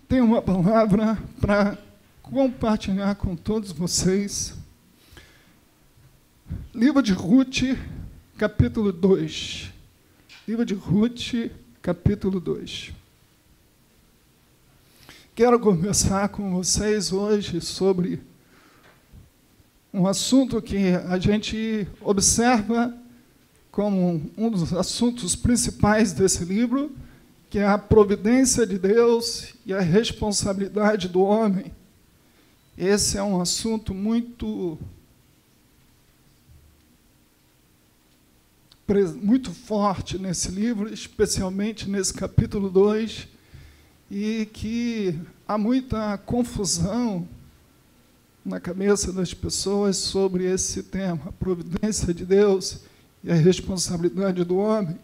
tenho uma palavra para compartilhar com todos vocês. Livro de Ruth, capítulo 2. Livro de Ruth, capítulo 2. Quero conversar com vocês hoje sobre um assunto que a gente observa como um dos assuntos principais desse livro, que é a providência de Deus e a responsabilidade do homem. Esse é um assunto muito forte nesse livro, especialmente nesse capítulo 2, e que há muita confusão na cabeça das pessoas sobre esse tema, a providência de Deus e a responsabilidade do homem.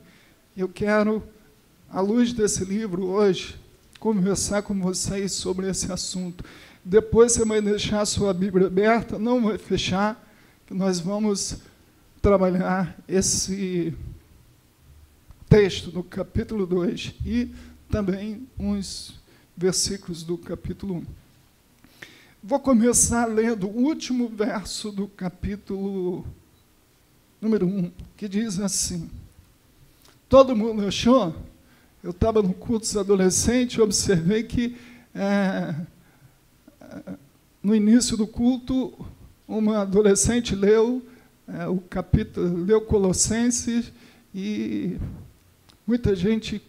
Eu quero, à luz desse livro hoje, conversar com vocês sobre esse assunto. Depois você vai deixar a sua Bíblia aberta, não vai fechar, que nós vamos trabalhar esse texto do capítulo 2 e também uns versículos do capítulo 1. Vou começar lendo o último verso do capítulo número 1, que diz assim: todo mundo achou? Eu estava no culto dos adolescentes e observei que, no início do culto, uma adolescente leu o capítulo, leu Colossenses, e muita gente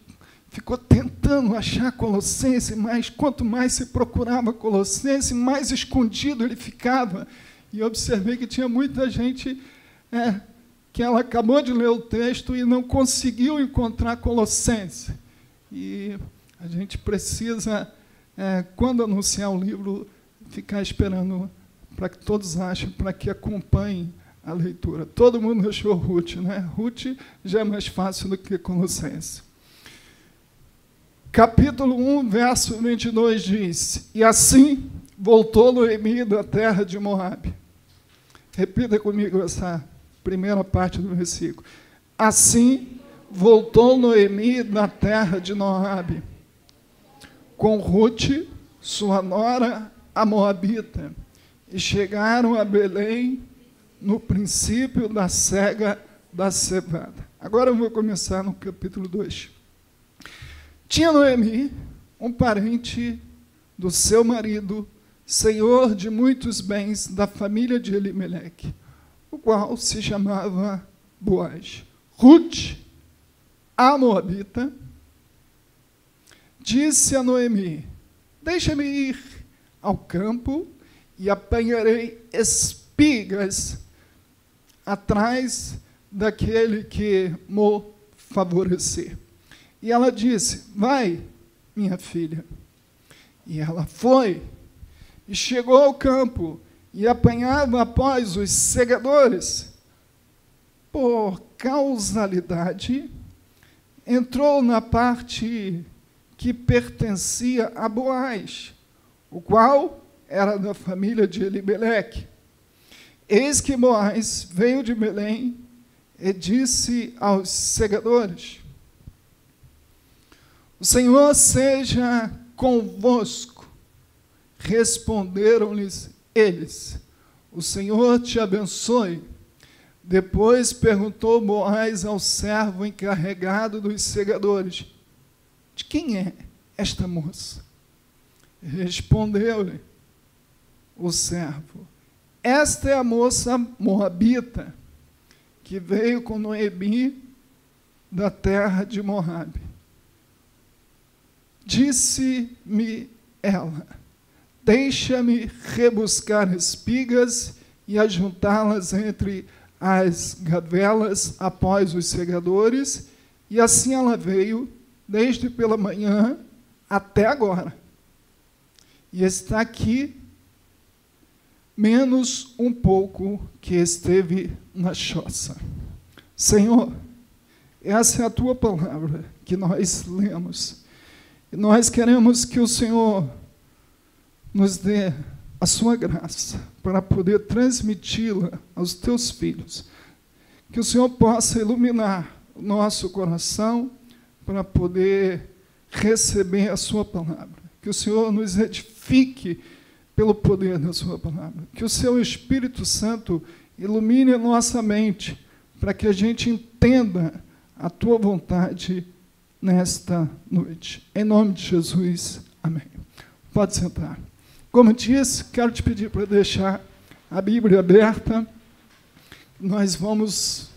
ficou tentando achar Colossenses, mas quanto mais se procurava Colossenses, mais escondido ele ficava. E observei que tinha muita gente que ela acabou de ler o texto e não conseguiu encontrar Colossenses. E a gente precisa, quando anunciar o livro, ficar esperando para que todos achem, para que acompanhem a leitura. Todo mundo achou Ruth, né? Ruth já é mais fácil do que Colossenses. Capítulo 1, verso 22 diz: e assim voltou Noemi da terra de Moabe. Repita comigo essa primeira parte do versículo. Assim voltou Noemi da terra de Moabe, com Ruth, sua nora, a moabita, e chegaram a Belém no princípio da cega da cevada. Agora eu vou começar no capítulo 2. Tinha Noemi um parente do seu marido, senhor de muitos bens da família de Elimeleque, o qual se chamava Boaz. Ruth, a moabita, disse a Noemi: deixa-me ir ao campo e apanharei espigas atrás daquele que me favorecer. E ela disse: vai, minha filha. E ela foi, e chegou ao campo, e apanhava após os segadores. Por causalidade, entrou na parte que pertencia a Boaz, o qual era da família de Elimeleque. Eis que Boaz veio de Belém e disse aos segadores: o Senhor seja convosco. Responderam-lhes eles: o Senhor te abençoe. Depois perguntou Boaz ao servo encarregado dos segadores: de quem é esta moça? Respondeu-lhe o servo: esta é a moça moabita, que veio com Noemi da terra de Moabe. Disse-me ela: deixa-me rebuscar espigas e ajuntá-las entre as gavelas após os segadores. E assim ela veio desde pela manhã até agora. E está aqui menos um pouco que esteve na choça. Senhor, essa é a tua palavra que nós lemos. E nós queremos que o Senhor nos dê a sua graça para poder transmiti-la aos teus filhos. Que o Senhor possa iluminar o nosso coração para poder receber a sua palavra. que o Senhor nos edifique pelo poder da sua palavra. Que o seu Espírito Santo ilumine a nossa mente, para que a gente entenda a tua vontade nesta noite. Em nome de Jesus, amém. Pode sentar. Como eu disse, quero te pedir para deixar a Bíblia aberta. Nós vamos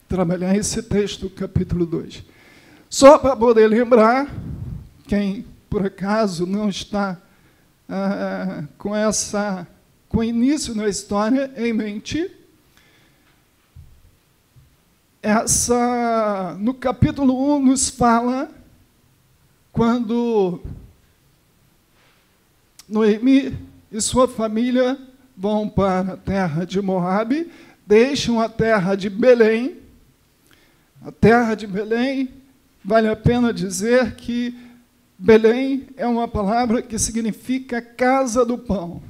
trabalhar esse texto, capítulo 2. Só para poder lembrar, quem por acaso não está com o início da história em mente, no capítulo 1 nos fala quando Noemi e sua família vão para a terra de Moabe, deixam a terra de Belém. A terra de Belém, vale a pena dizer que Belém é uma palavra que significa casa do pão.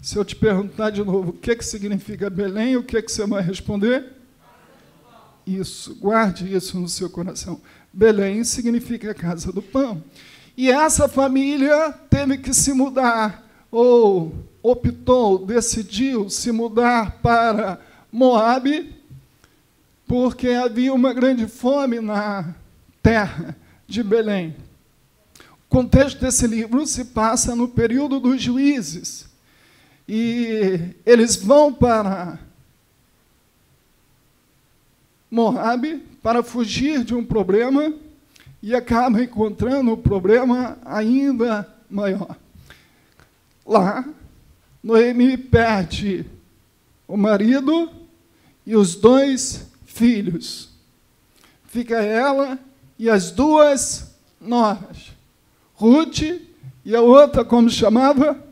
Se eu te perguntar de novo o que significa Belém, o que você vai responder? Isso, guarde isso no seu coração. Belém significa casa do pão. E essa família teve que se mudar, ou decidiu se mudar para Moabe, porque havia uma grande fome na terra de Belém. O contexto desse livro se passa no período dos juízes. E eles vão para Moabe para fugir de um problema e acabam encontrando um problema ainda maior. Lá, Noemi perde o marido e os 2 filhos. Fica ela e as 2 noras. Ruth e a outra, como chamava?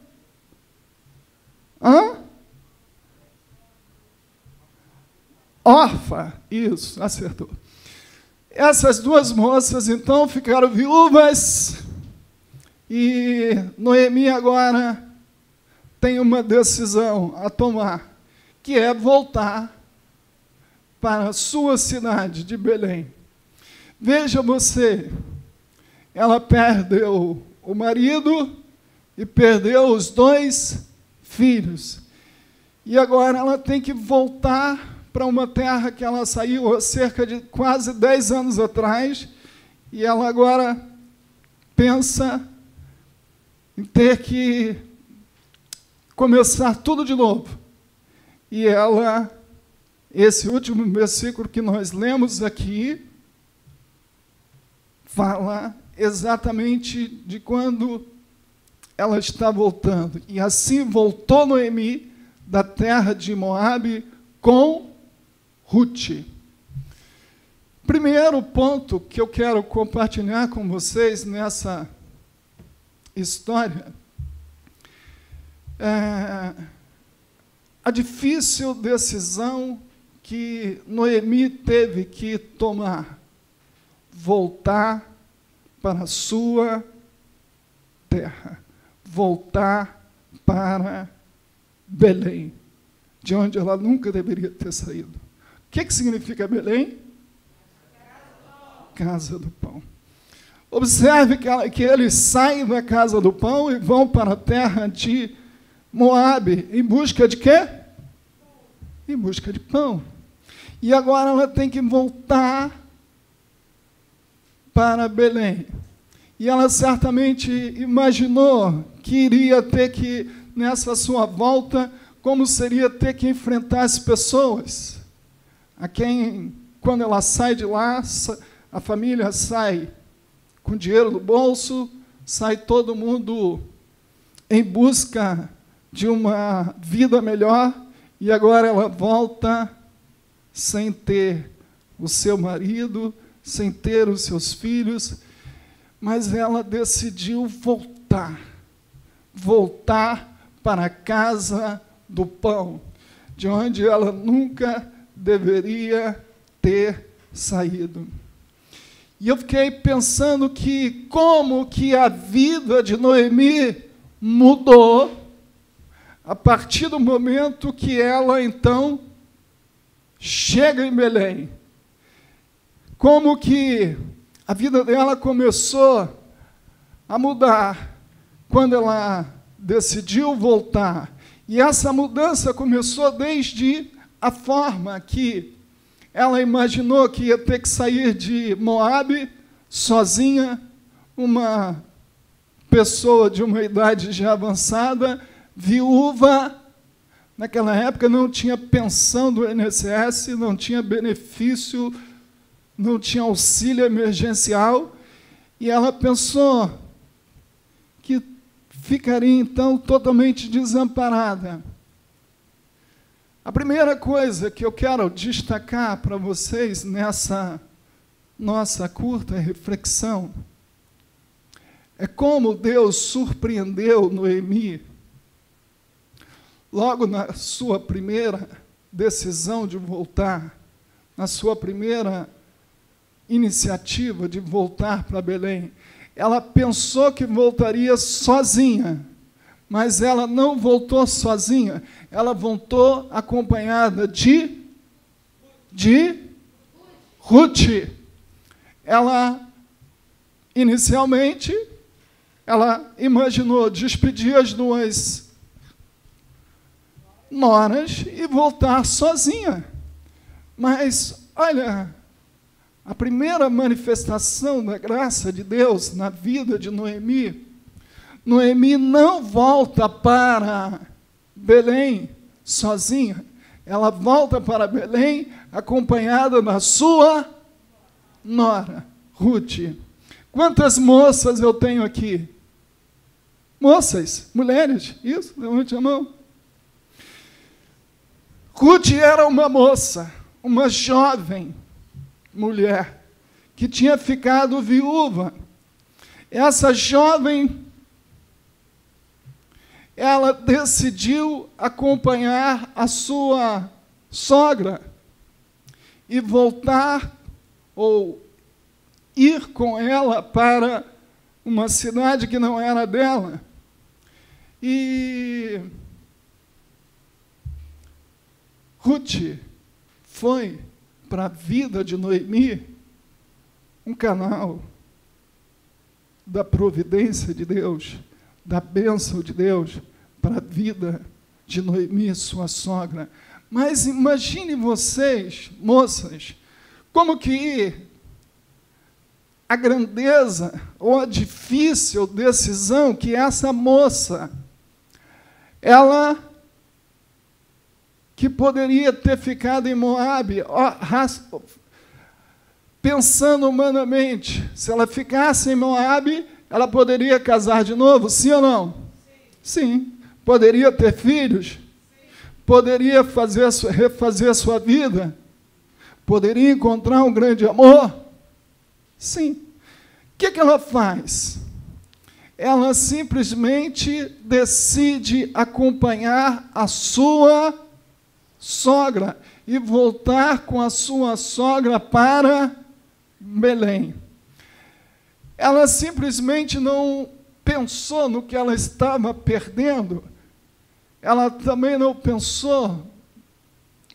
Orfa, isso, acertou. Essas 2 moças, então, ficaram viúvas e Noemi agora tem uma decisão a tomar, que é voltar para a sua cidade de Belém. Veja você, ela perdeu o marido e perdeu os 2 filhos. E agora ela tem que voltar para uma terra que ela saiu há cerca de quase 10 anos atrás, e ela agora pensa em ter que começar tudo de novo. E esse último versículo que nós lemos aqui, fala exatamente de quando ela está voltando. E assim voltou Noemi da terra de Moabe com Ruth. Primeiro ponto que eu quero compartilhar com vocês nessa história é a difícil decisão que Noemi teve que tomar: voltar para a sua terra, voltar para Belém, de onde ela nunca deveria ter saído. O que significa Belém? Casa do pão. Observe que eles saem da casa do pão e vão para a terra de Moabe, em busca de quê? Em busca de pão. E agora ela tem que voltar para Belém. E ela certamente imaginou que iria ter que, nessa sua volta, como seria ter que enfrentar as pessoas, a quem, quando ela sai de lá, a família sai com dinheiro no bolso, sai todo mundo em busca de uma vida melhor, e agora ela volta sem ter o seu marido, sem ter os seus filhos, mas ela decidiu voltar para a casa do pão, de onde ela nunca deveria ter saído. E eu fiquei pensando que como que a vida de Noemi mudou a partir do momento que ela, então, chega em Belém. Como que a vida dela começou a mudar quando ela decidiu voltar. E essa mudança começou desde a forma que ela imaginou que ia ter que sair de Moabe sozinha, uma pessoa de uma idade já avançada, viúva. Naquela época não tinha pensão do INSS, não tinha benefício, não tinha auxílio emergencial, e ela pensou que ficaria, então, totalmente desamparada. A primeira coisa que eu quero destacar para vocês nessa nossa curta reflexão é como Deus surpreendeu Noemi logo na sua primeira decisão de voltar, na sua primeira iniciativa de voltar para Belém. Ela pensou que voltaria sozinha, mas ela não voltou sozinha, ela voltou acompanhada de Ruth. Ela, inicialmente, ela imaginou despedir as duas noras e voltar sozinha. Mas, olha, a primeira manifestação da graça de Deus na vida de Noemi, Noemi não volta para Belém sozinha, ela volta para Belém acompanhada da sua nora, Ruth. Quantas moças eu tenho aqui? Moças, mulheres, isso? Levante a mão. Ruth era uma moça, uma jovem mulher, que tinha ficado viúva. Essa jovem, ela decidiu acompanhar a sua sogra e voltar, ou ir com ela para uma cidade que não era dela. E Ruth foi para a vida de Noemi um canal da providência de Deus, da bênção de Deus para a vida de Noemi, sua sogra. Mas imagine vocês, moças, como que a grandeza ou a difícil decisão que essa moça, ela que poderia ter ficado em Moabe, pensando humanamente, se ela ficasse em Moabe, ela poderia casar de novo, sim ou não? Sim. Poderia ter filhos? Poderia refazer sua vida? Poderia encontrar um grande amor? Sim. O que ela faz? Ela simplesmente decide acompanhar a sua sogra e voltar com a sua sogra para Belém. Ela simplesmente não pensou no que ela estava perdendo, ela também não pensou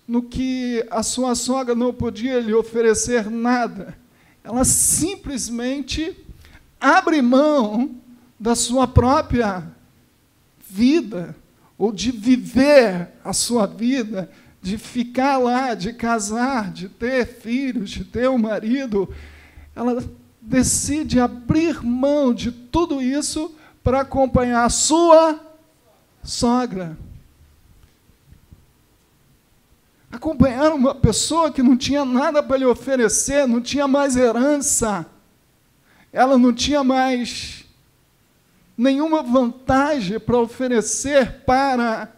no que a sua sogra não podia lhe oferecer nada. Ela simplesmente abre mão da sua própria vida, ou de viver a sua vida, de ficar lá, de casar, de ter filhos, de ter um marido. Ela decide abrir mão de tudo isso para acompanhar a sua sogra. Acompanhar uma pessoa que não tinha nada para lhe oferecer, não tinha mais herança, ela não tinha mais nenhuma vantagem para oferecer para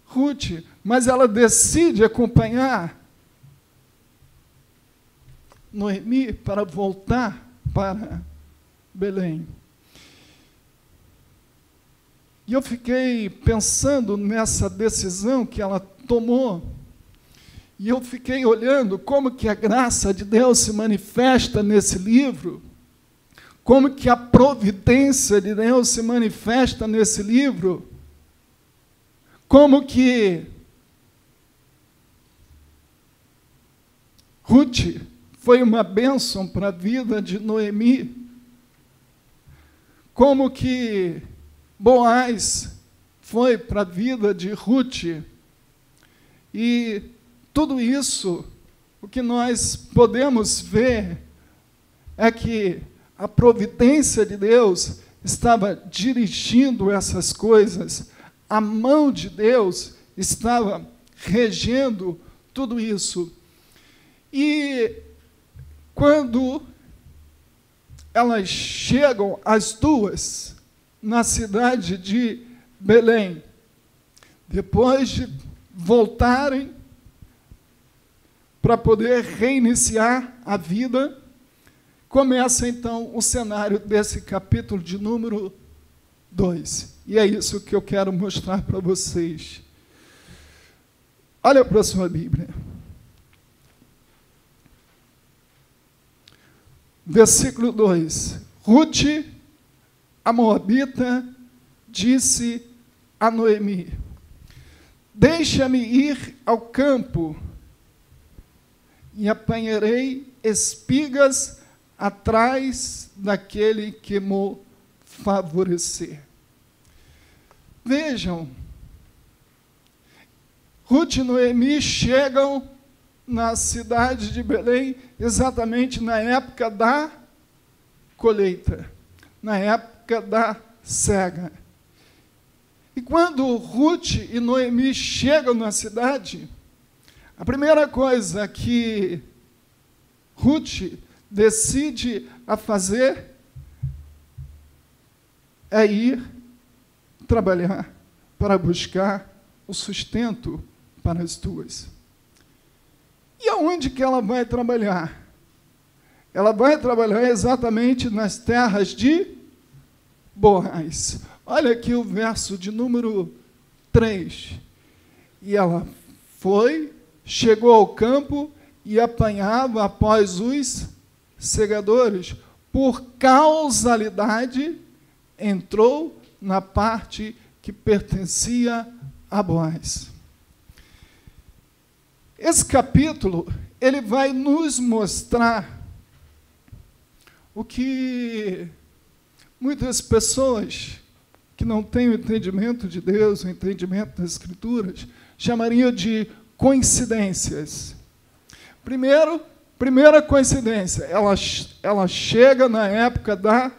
Ruth, mas ela decide acompanhar Noemi para voltar para Belém. E eu fiquei pensando nessa decisão que ela tomou, e eu fiquei olhando como que a graça de Deus se manifesta nesse livro, como que a providência de Deus se manifesta nesse livro, como que Ruth foi uma bênção para a vida de Noemi, como que Boaz foi para a vida de Ruth. E tudo isso, o que nós podemos ver é que a providência de Deus estava dirigindo essas coisas, a mão de Deus estava regendo tudo isso. E quando elas chegam, as duas, na cidade de Belém, depois de voltarem para poder reiniciar a vida, começa então o cenário desse capítulo de número 2. E é isso que eu quero mostrar para vocês. Olha para a sua Bíblia. Versículo 2. Ruth, a moabita, disse a Noemi: deixa-me ir ao campo e apanharei espigas atrás daquele que me favorecer. Vejam, Ruth e Noemi chegam na cidade de Belém exatamente na época da colheita, na época da cega. E quando Ruth e Noemi chegam na cidade, a primeira coisa que Ruth decide a fazer é ir trabalhar para buscar o sustento para as duas. E aonde que ela vai trabalhar? Ela vai trabalhar exatamente nas terras de Boaz. Olha aqui o verso de número 3. E ela foi, chegou ao campo e apanhava após os segadores. Por causalidade, entrou na parte que pertencia a Boaz. Esse capítulo, ele vai nos mostrar o que muitas pessoas que não têm o entendimento de Deus, o entendimento das Escrituras, chamariam de coincidências. Primeira coincidência, ela chega na época da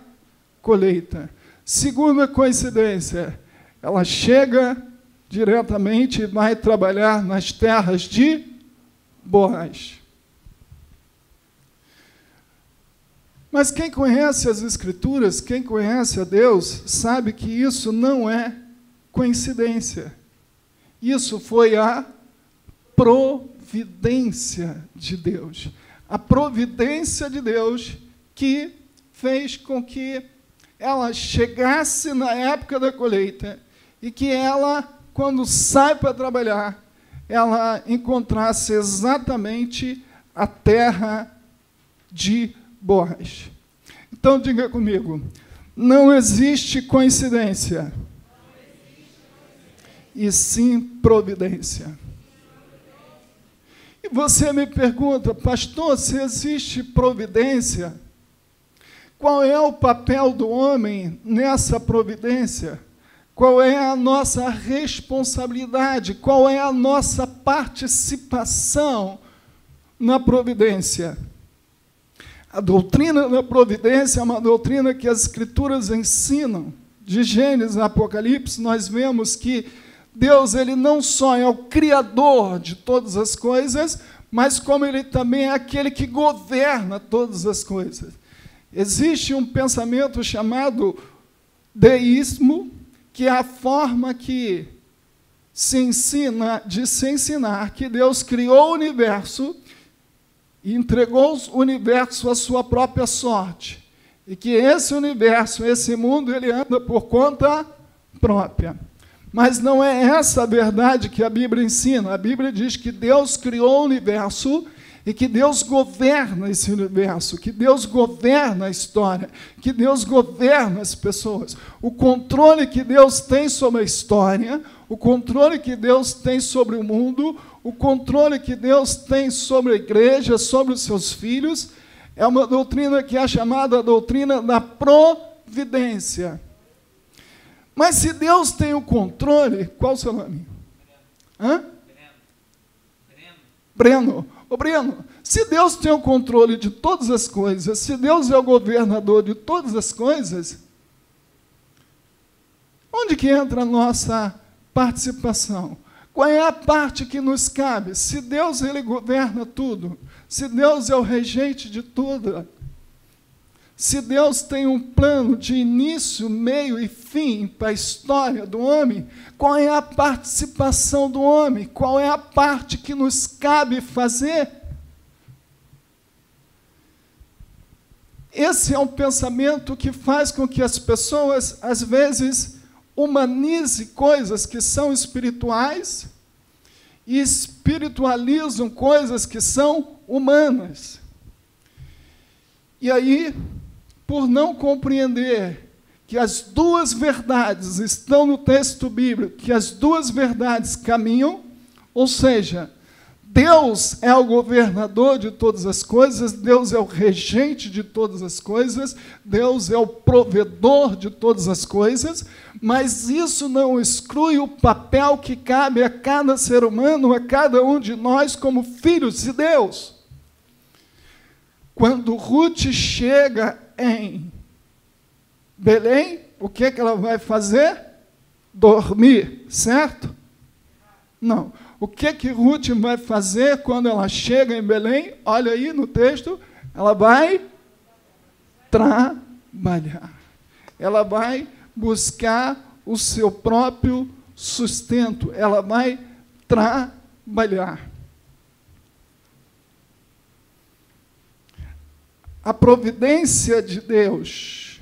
colheita. Segunda coincidência, ela chega diretamente e vai trabalhar nas terras de Boaz. Mas quem conhece as Escrituras, quem conhece a Deus, sabe que isso não é coincidência. Isso foi a providência de Deus. A providência de Deus que fez com que ela chegasse na época da colheita e que ela, quando sai para trabalhar, ela encontrasse exatamente a terra de Boaz. Então, diga comigo, não existe coincidência, e sim providência. E você me pergunta, pastor, se existe providência, qual é o papel do homem nessa providência? Qual é a nossa responsabilidade? Qual é a nossa participação na providência? A doutrina da providência é uma doutrina que as Escrituras ensinam. De Gênesis a Apocalipse, nós vemos que Deus, ele não só é o Criador de todas as coisas, mas como ele também é aquele que governa todas as coisas. Existe um pensamento chamado deísmo, que é a forma que se ensina, de se ensinar que Deus criou o universo e entregou o universo à sua própria sorte. E que esse universo, esse mundo, ele anda por conta própria. Mas não é essa a verdade que a Bíblia ensina. A Bíblia diz que Deus criou o universo e que Deus governa esse universo, que Deus governa a história, que Deus governa as pessoas. O controle que Deus tem sobre a história, o controle que Deus tem sobre o mundo, o controle que Deus tem sobre a igreja, sobre os seus filhos, é uma doutrina que é chamada doutrina da providência. Mas se Deus tem o controle, qual o seu nome? Hã? Breno. Ô Breno, se Deus tem o controle de todas as coisas, se Deus é o governador de todas as coisas, onde que entra a nossa participação? Qual é a parte que nos cabe? Se Deus ele governa tudo, se Deus é o regente de tudo, se Deus tem um plano de início, meio e fim para a história do homem, qual é a participação do homem? Qual é a parte que nos cabe fazer? Esse é um pensamento que faz com que as pessoas, às vezes, humanizem coisas que são espirituais e espiritualizam coisas que são humanas. E aí, por não compreender que as duas verdades estão no texto bíblico, que as duas verdades caminham, ou seja, Deus é o governador de todas as coisas, Deus é o regente de todas as coisas, Deus é o provedor de todas as coisas, mas isso não exclui o papel que cabe a cada ser humano, a cada um de nós como filhos de Deus. Quando Ruth chega em Belém, o que ela vai fazer? Dormir, certo? Não. O que Ruth vai fazer quando ela chega em Belém? Olha aí no texto, ela vai trabalhar. Ela vai buscar o seu próprio sustento. Ela vai trabalhar. A providência de Deus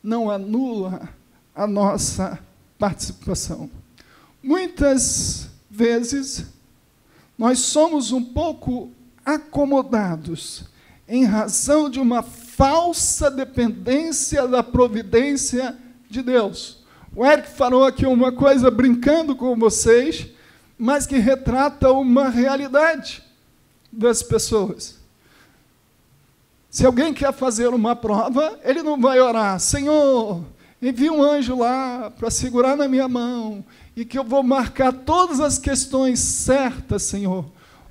não anula a nossa participação. Muitas vezes, nós somos um pouco acomodados em razão de uma falsa dependência da providência de Deus. O Eric falou aqui uma coisa brincando com vocês, mas que retrata uma realidade das pessoas. Se alguém quer fazer uma prova, ele não vai orar, Senhor, envia um anjo lá para segurar na minha mão, e que eu vou marcar todas as questões certas, Senhor.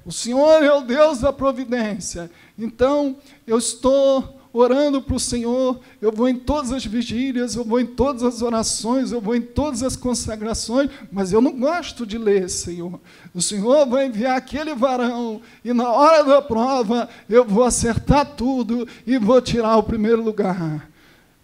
O Senhor é o Deus da providência. Então, eu estou orando para o Senhor, eu vou em todas as vigílias, eu vou em todas as orações, eu vou em todas as consagrações, mas eu não gosto de ler, Senhor. O Senhor vai enviar aquele varão, e na hora da prova, eu vou acertar tudo e vou tirar o primeiro lugar.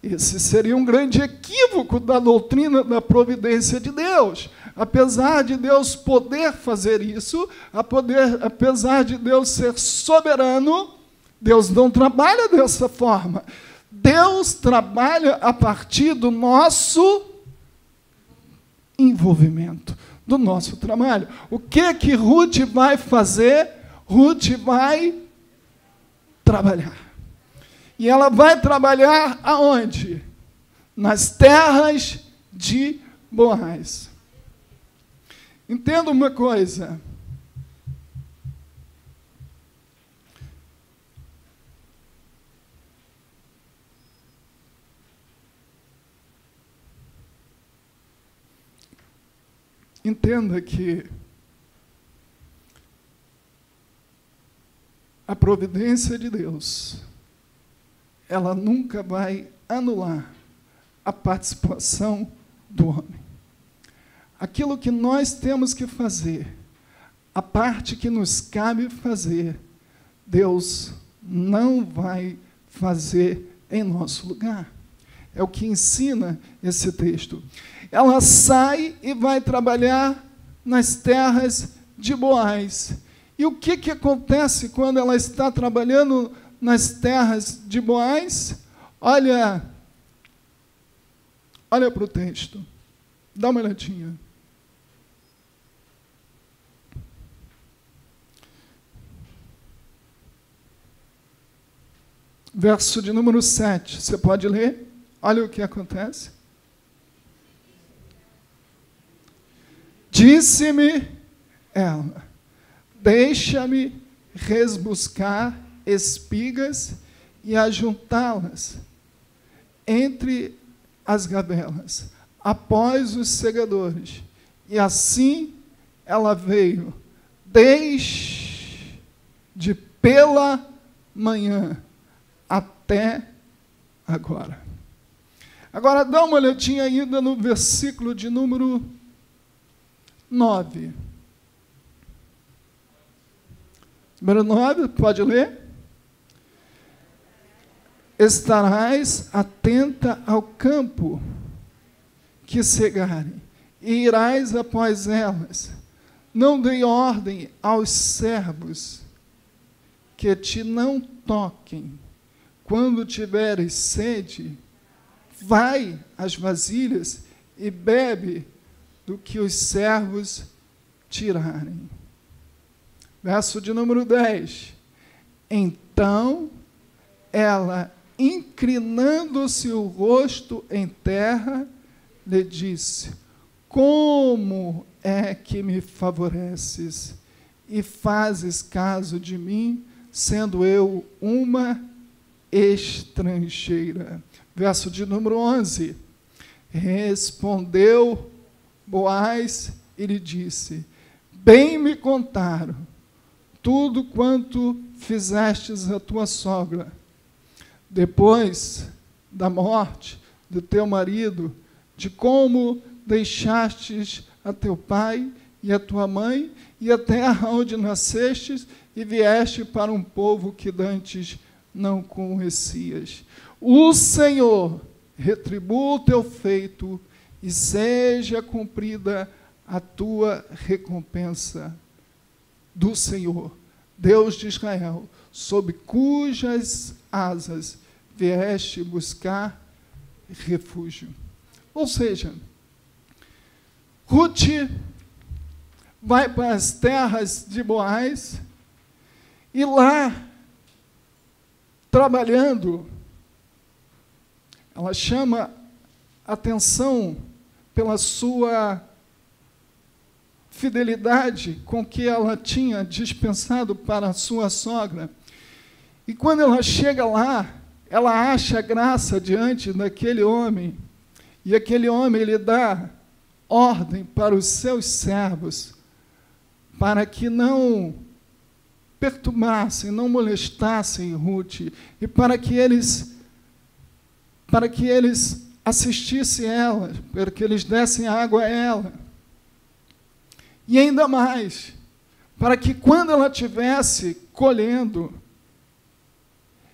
Esse seria um grande equívoco da doutrina da providência de Deus. Apesar de Deus poder fazer isso, apesar de Deus ser soberano, Deus não trabalha dessa forma. Deus trabalha a partir do nosso envolvimento, do nosso trabalho. O que Ruth vai fazer? Ruth vai trabalhar. E ela vai trabalhar aonde? Nas terras de Boaz. Entenda uma coisa. Entenda que a providência de Deus, ela nunca vai anular a participação do homem. Aquilo que nós temos que fazer, a parte que nos cabe fazer, Deus não vai fazer em nosso lugar. É o que ensina esse texto. Ela sai e vai trabalhar nas terras de Boaz. E o que acontece quando ela está trabalhando nas terras de Boaz? Olha para o texto. Dá uma olhadinha. verso de número 7. Você pode ler? Olha o que acontece. Disse-me ela: deixa-me resbuscar espigas e ajuntá-las entre as gavelas, após os segadores. E assim ela veio, desde pela manhã até agora. Agora dá uma olhadinha ainda no versículo de número 9. Número 9, pode ler? Estarás atenta ao campo que cegarem, e irás após elas. Não dei ordem aos servos que te não toquem. Quando tiveres sede, vai às vasilhas e bebe do que os servos tirarem. Verso de número 10. Então ela, inclinando-se o rosto em terra, lhe disse: como é que me favoreces e fazes caso de mim, sendo eu uma estrangeira? Verso de número 11. Respondeu Boaz e lhe disse: bem me contaram tudo quanto fizestes a tua sogra, depois da morte do teu marido, de como deixastes a teu pai e a tua mãe e a terra onde nascestes e vieste para um povo que dantes não conhecias. O Senhor retribua o teu feito e seja cumprida a tua recompensa do Senhor, Deus de Israel, sob cujas asas vieste buscar refúgio. Ou seja, Ruth vai para as terras de Boaz e lá, trabalhando, ela chama atenção pela sua fidelidade com que ela tinha dispensado para a sua sogra. E quando ela chega lá, ela acha graça diante daquele homem, e aquele homem lhe dá ordem para os seus servos, para que não perturbassem, não molestassem Ruth, e para que eles assistissem ela, para que eles dessem água a ela. E ainda mais, para que quando ela estivesse colhendo,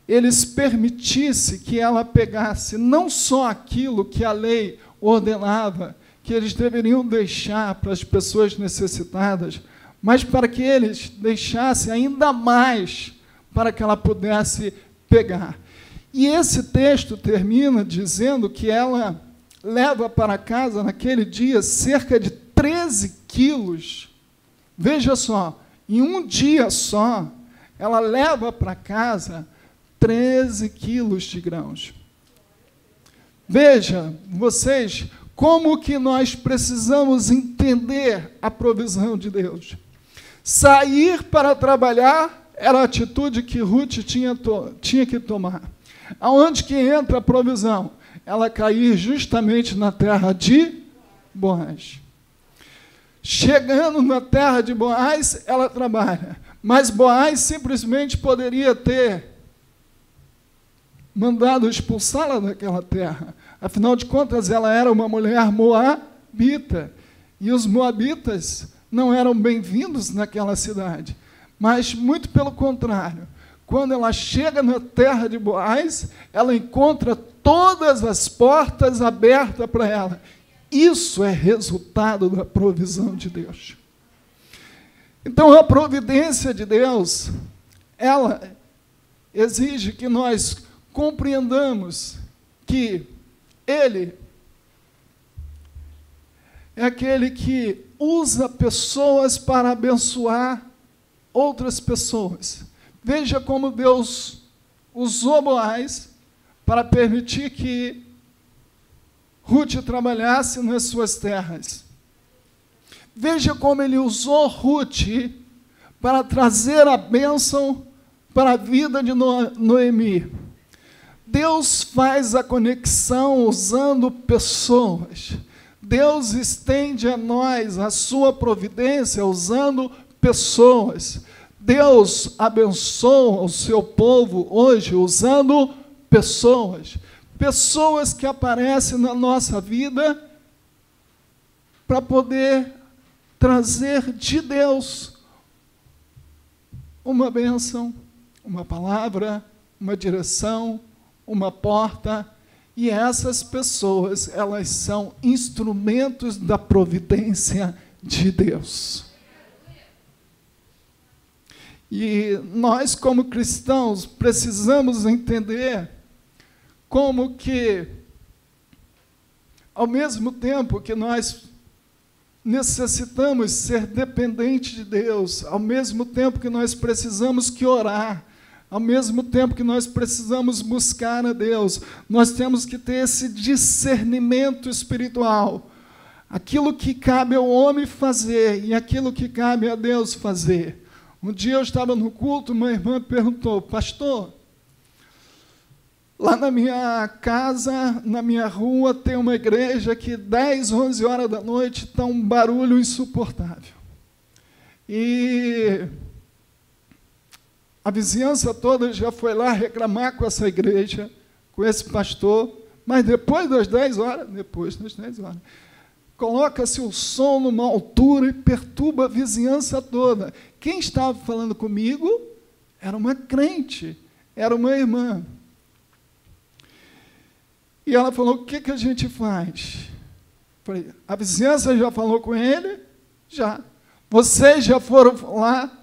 eles permitissem que ela pegasse não só aquilo que a lei ordenava, que eles deveriam deixar para as pessoas necessitadas, mas para que eles deixassem ainda mais, para que ela pudesse pegar. E esse texto termina dizendo que ela leva para casa, naquele dia, cerca de 13 quilos. Veja só, em um dia só, ela leva para casa 13 quilos de grãos. Veja, vocês, como que nós precisamos entender a provisão de Deus. Sair para trabalhar era a atitude que Ruth tinha que tomar. Aonde que entra a provisão? Ela cair justamente na terra de Boaz. Chegando na terra de Boaz, ela trabalha. Mas Boaz simplesmente poderia ter mandado expulsá-la daquela terra. Afinal de contas, ela era uma mulher moabita. E os moabitas não eram bem-vindos naquela cidade. Mas, muito pelo contrário, quando ela chega na terra de Boaz, ela encontra todas as portas abertas para ela. Isso é resultado da provisão de Deus. Então, a providência de Deus, ela exige que nós compreendamos que Ele é aquele que usa pessoas para abençoar outras pessoas. Veja como Deus usou Boaz para permitir que Ruth trabalhasse nas suas terras. Veja como ele usou Ruth para trazer a bênção para a vida de Noemi. Deus faz a conexão usando pessoas. Deus estende a nós a sua providência usando pessoas. Deus abençoa o seu povo hoje usando pessoas. Pessoas que aparecem na nossa vida para poder trazer de Deus uma bênção, uma palavra, uma direção, uma porta. E essas pessoas, elas são instrumentos da providência de Deus. E nós, como cristãos, precisamos entender como que, ao mesmo tempo que nós necessitamos ser dependentes de Deus, ao mesmo tempo que nós precisamos que orar, ao mesmo tempo que nós precisamos buscar a Deus, nós temos que ter esse discernimento espiritual. Aquilo que cabe ao homem fazer e aquilo que cabe a Deus fazer. Um dia eu estava no culto, uma irmã perguntou: pastor, lá na minha casa, na minha rua, tem uma igreja que 10, 11 horas da noite está um barulho insuportável. E a vizinhança toda já foi lá reclamar com essa igreja, com esse pastor, mas depois das 10 horas, coloca-se o som numa altura e perturba a vizinhança toda. Quem estava falando comigo era uma crente, era uma irmã. E ela falou: o que a gente faz? Falei: a vizinhança já falou com ele? Já. Vocês já foram lá?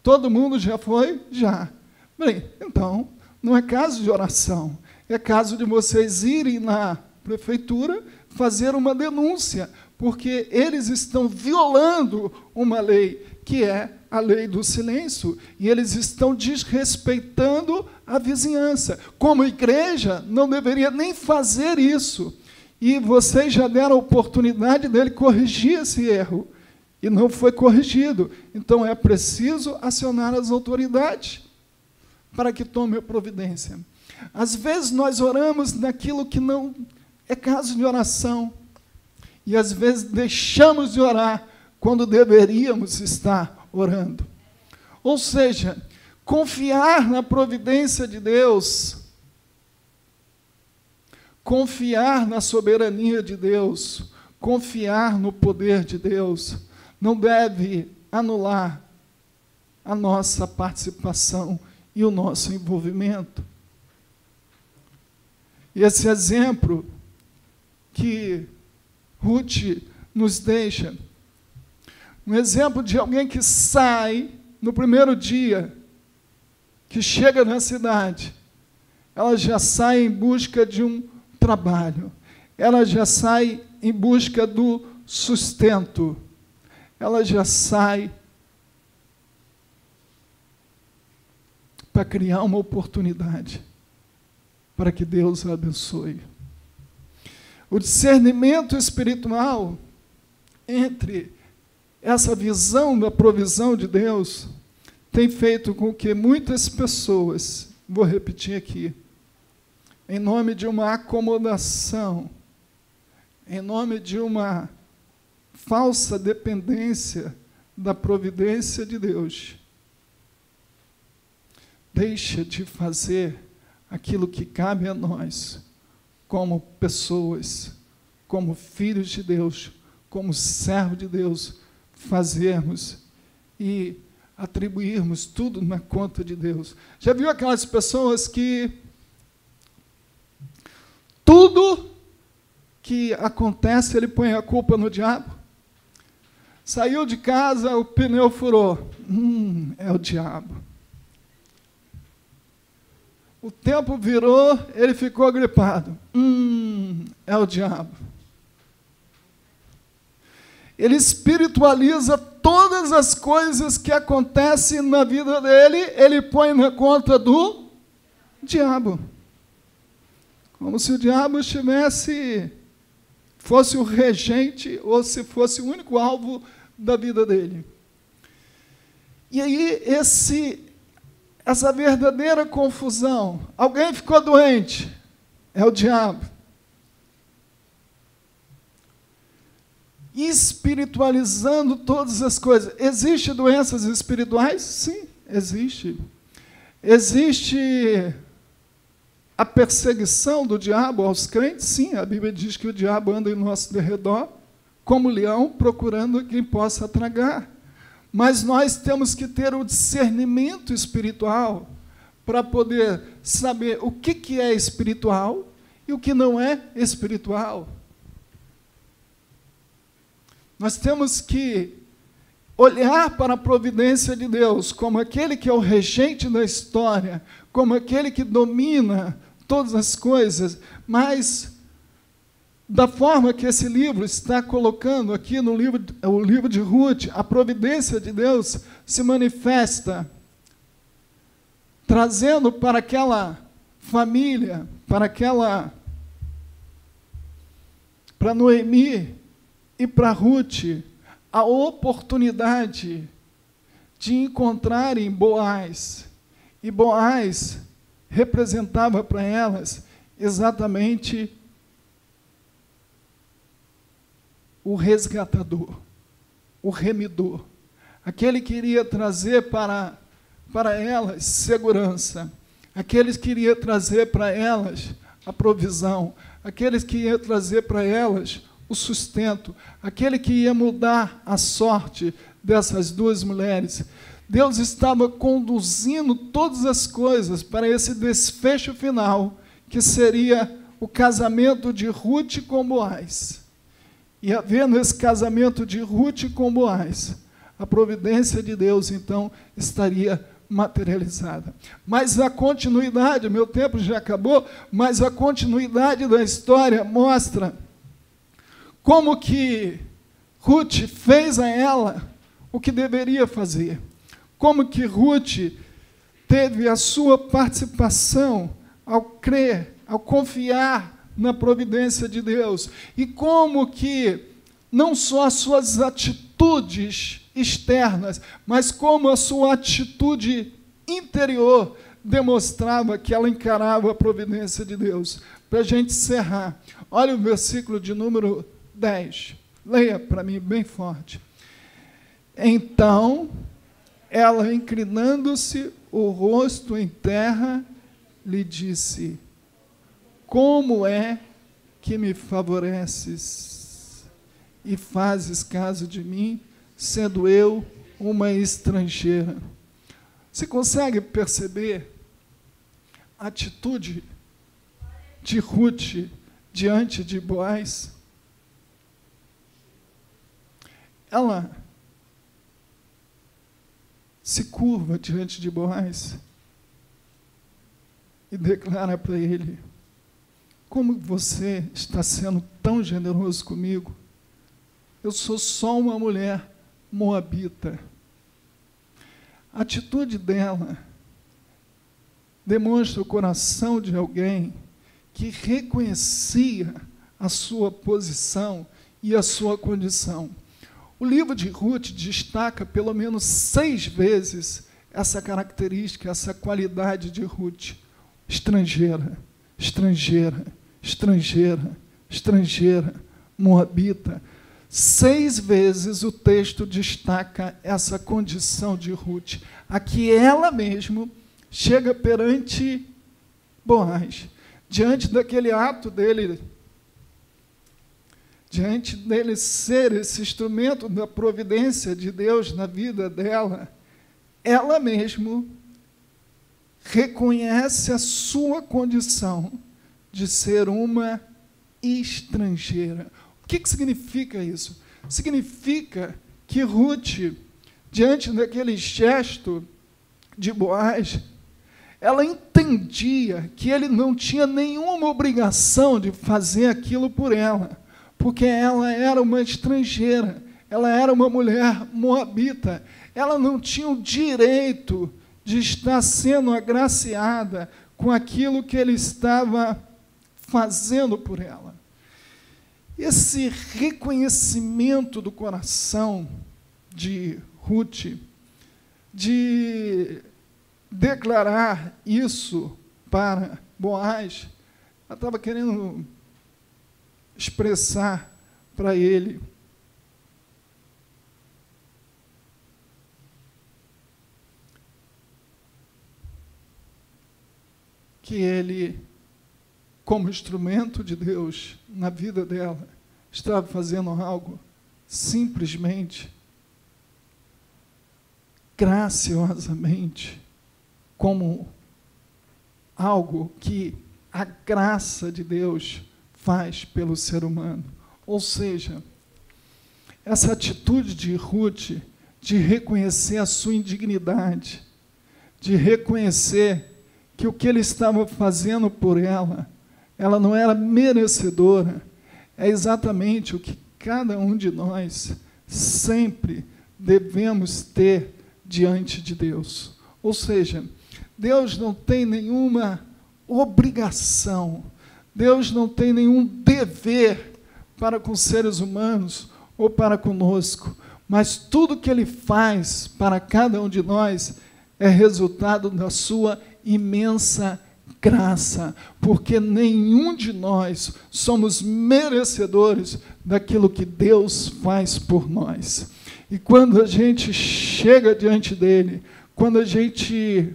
Todo mundo já foi? Já. Falei: então, não é caso de oração, é caso de vocês irem na prefeitura fazer uma denúncia, porque eles estão violando uma lei, que é a lei do silêncio, e eles estão desrespeitando a vizinhança. Como igreja, não deveria nem fazer isso. E vocês já deram a oportunidade dele corrigir esse erro, e não foi corrigido. Então é preciso acionar as autoridades para que tomem a providência. Às vezes nós oramos naquilo que não é caso de oração, e às vezes deixamos de orar quando deveríamos estar orando. Ou seja, confiar na providência de Deus, confiar na soberania de Deus, confiar no poder de Deus, não deve anular a nossa participação e o nosso envolvimento. E esse exemplo que Ruth nos deixa, um exemplo de alguém que sai no primeiro dia, que chega na cidade, ela já sai em busca de um trabalho, ela já sai em busca do sustento, ela já sai para criar uma oportunidade para que Deus a abençoe. O discernimento espiritual entre essa visão da provisão de Deus tem feito com que muitas pessoas, vou repetir aqui, em nome de uma acomodação, em nome de uma falsa dependência da providência de Deus, deixa de fazer aquilo que cabe a nós, como pessoas, como filhos de Deus, como servos de Deus, fazermos e atribuirmos tudo na conta de Deus. Já viu aquelas pessoas que tudo que acontece, ele põe a culpa no diabo? Saiu de casa, o pneu furou. É o diabo. O tempo virou, ele ficou gripado. É o diabo. Ele espiritualiza todas as coisas que acontecem na vida dele, ele põe na conta do diabo. Como se o diabo fosse o regente, ou se fosse o único alvo da vida dele. E aí, essa verdadeira confusão. Alguém ficou doente, é o diabo. Espiritualizando todas as coisas. Existem doenças espirituais? Sim, existe. Existe a perseguição do diabo aos crentes? Sim, a Bíblia diz que o diabo anda em nosso derredor, como leão, procurando quem possa tragar. Mas nós temos que ter o discernimento espiritual para poder saber o que é espiritual e o que não é espiritual. Nós temos que olhar para a providência de Deus como aquele que é o regente da história, como aquele que domina todas as coisas, mas da forma que esse livro está colocando aqui no livro de Ruth, a providência de Deus se manifesta, trazendo para aquela família, para Noemi e para Ruth, a oportunidade de encontrarem Boaz. E Boaz representava para elas exatamente o resgatador, o remidor, aquele que iria trazer para elas segurança, aqueles que iria trazer para elas a provisão, aqueles que iria trazer para elas o sustento, aquele que ia mudar a sorte dessas duas mulheres. Deus estava conduzindo todas as coisas para esse desfecho final, que seria o casamento de Ruth com Boaz. E havendo esse casamento de Ruth com Boaz, a providência de Deus, então, estaria materializada. Mas a continuidade, meu tempo já acabou, mas a continuidade da história mostra como que Ruth fez a ela o que deveria fazer. Como que Ruth teve a sua participação ao crer, ao confiar na providência de Deus. E como que não só as suas atitudes externas, mas como a sua atitude interior demonstrava que ela encarava a providência de Deus. Para a gente encerrar, olha o versículo de número 10. Leia para mim bem forte. Então, ela, inclinando-se o rosto em terra, lhe disse: como é que me favoreces e fazes caso de mim, sendo eu uma estrangeira? Você consegue perceber a atitude de Ruth diante de Boaz? Ela se curva diante de Boaz e declara para ele: como você está sendo tão generoso comigo? Eu sou só uma mulher moabita. A atitude dela demonstra o coração de alguém que reconhecia a sua posição e a sua condição. O livro de Ruth destaca pelo menos 6 vezes essa característica, essa qualidade de Ruth. Estrangeira, estrangeira, estrangeira, estrangeira, moabita. 6 vezes o texto destaca essa condição de Ruth. Aqui ela mesmo chega perante Boaz, diante daquele ato dele, diante dele ser esse instrumento da providência de Deus na vida dela, ela mesmo reconhece a sua condição de ser uma estrangeira. O que significa isso? Significa que Ruth, diante daquele gesto de Boaz, ela entendia que ele não tinha nenhuma obrigação de fazer aquilo por ela, porque ela era uma estrangeira, ela era uma mulher moabita, ela não tinha o direito de estar sendo agraciada com aquilo que ele estava fazendo por ela. Esse reconhecimento do coração de Ruth, de declarar isso para Boaz, ela estava querendo expressar para ele que ele, como instrumento de Deus na vida dela, estava fazendo algo simplesmente, graciosamente, como algo que a graça de Deus faz pelo ser humano. Ou seja, essa atitude de Ruth, de reconhecer a sua indignidade, de reconhecer que o que ele estava fazendo por ela, ela não era merecedora, é exatamente o que cada um de nós sempre devemos ter diante de Deus. Ou seja, Deus não tem nenhuma obrigação, Deus não tem nenhum dever para com os seres humanos ou para conosco, mas tudo que Ele faz para cada um de nós é resultado da sua imensa graça, porque nenhum de nós somos merecedores daquilo que Deus faz por nós. E quando a gente chega diante dEle, quando a gente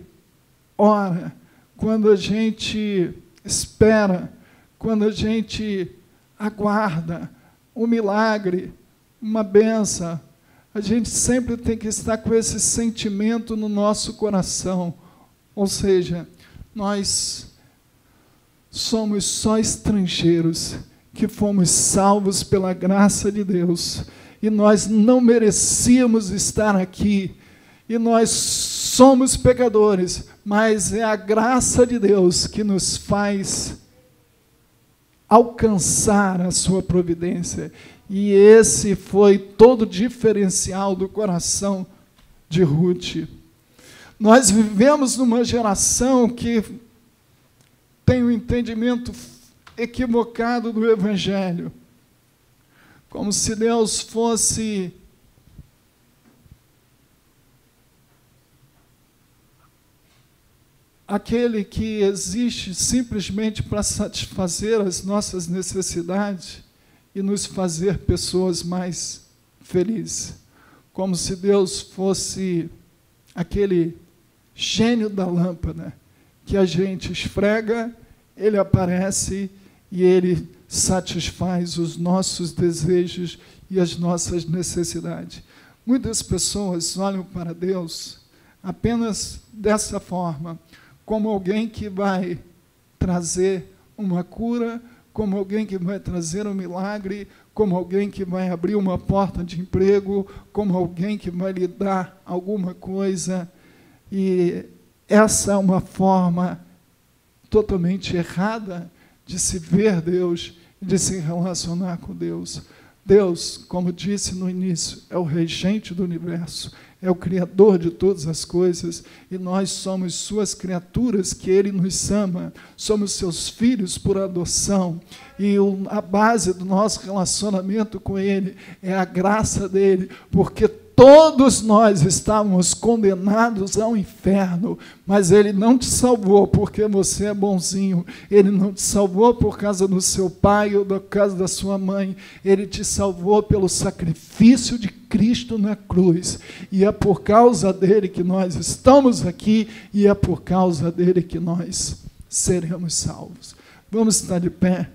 ora, quando a gente espera, quando a gente aguarda um milagre, uma bênção, a gente sempre tem que estar com esse sentimento no nosso coração. Ou seja, nós somos só estrangeiros que fomos salvos pela graça de Deus. E nós não merecíamos estar aqui. E nós somos pecadores, mas é a graça de Deus que nos faz alcançar a sua providência. E esse foi todo o diferencial do coração de Ruth. Nós vivemos numa geração que tem um entendimento equivocado do Evangelho, como se Deus fosse aquele que existe simplesmente para satisfazer as nossas necessidades e nos fazer pessoas mais felizes, como se Deus fosse aquele gênio da lâmpada, que a gente esfrega, ele aparece e ele satisfaz os nossos desejos e as nossas necessidades. Muitas pessoas olham para Deus apenas dessa forma, como alguém que vai trazer uma cura, como alguém que vai trazer um milagre, como alguém que vai abrir uma porta de emprego, como alguém que vai lhe dar alguma coisa. E essa é uma forma totalmente errada de se ver Deus e de se relacionar com Deus. Deus, como disse no início, é o regente do universo, é o Criador de todas as coisas, e nós somos suas criaturas que Ele nos ama, somos seus filhos por adoção, e a base do nosso relacionamento com Ele é a graça dEle, porque todos nós estávamos condenados ao inferno, mas Ele não te salvou porque você é bonzinho, Ele não te salvou por causa do seu pai ou por causa da sua mãe, Ele te salvou pelo sacrifício de Cristo na cruz, e é por causa dele que nós estamos aqui, e é por causa dele que nós seremos salvos. Vamos estar de pé.